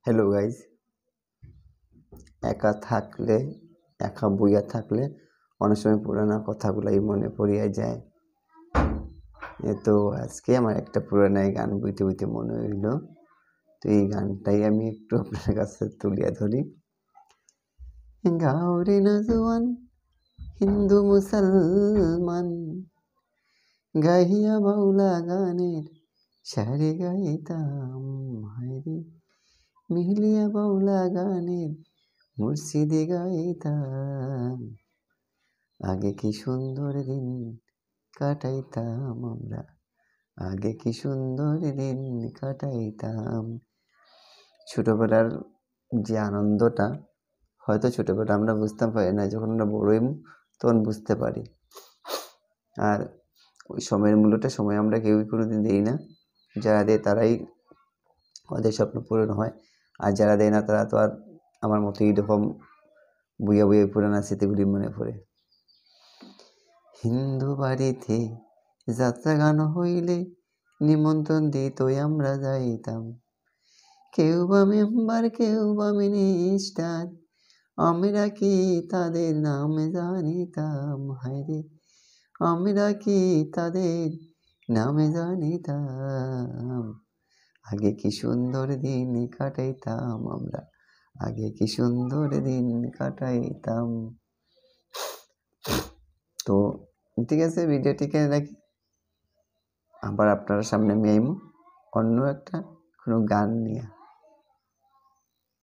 Hello guys, একা বইয়া থাকলে অনেক সময় পুরানো কথাগুলাই মনে পড়িয়া যায়। তো আজকে আমার একটা পুরানো গান বইতে বইতে মনে হইল, তো এই গানটাই আমি একটু আপনার কাছে তুলিয়া ধরি। গাওরে নজওয়ান হিন্দু মুসলমান, গাহিয়া বাউলা গানের সারে গাইতাম, হায়রে মিলিয়া বাউলা গানের মুর্শিদে গাইতাম। আগে কি সুন্দর দিন কাটাইতাম আমরা, আগে কি সুন্দর দিন কাটাইতাম। ছোটবেলার যে আনন্দটা হয়তো ছোটবেলা আমরা বুঝতে পারি না, যখন আমরা বড় হই তখন বুঝতে পারি। আর ওই সময়ের মূল্যটা সময় আমরা কেউই কোনোদিন দিই না। যারা দেয় তারাই ওদের স্বপ্ন পূরণ হয়, আর যারা দেয় না তারা তো আর আমার মতো এইরকম বইয়া বইয়া পুরানো স্মৃতিগুলি মনে পড়ে। হিন্দু বাড়িতে যাত্রা গান হইলে নিমন্ত্রণ দিতই আমরা যাইতাম। কেউ বা মেম্বার, কেউ বা মিনিস্টার, আমরা কি তাদের নাম জানিতাম, হায়রে আমরা কি তাদের নামে জানিতাম। আগে কি সুন্দর দিন কাটাইতাম আমরা, আগে কি সুন্দর দিন কাটাইতাম। তো ঠিক আছে, ভিডিওটিকে রাখি। আবার আপনার সামনে আমি আইমু অন্য একটা কোনো গান নিয়ে।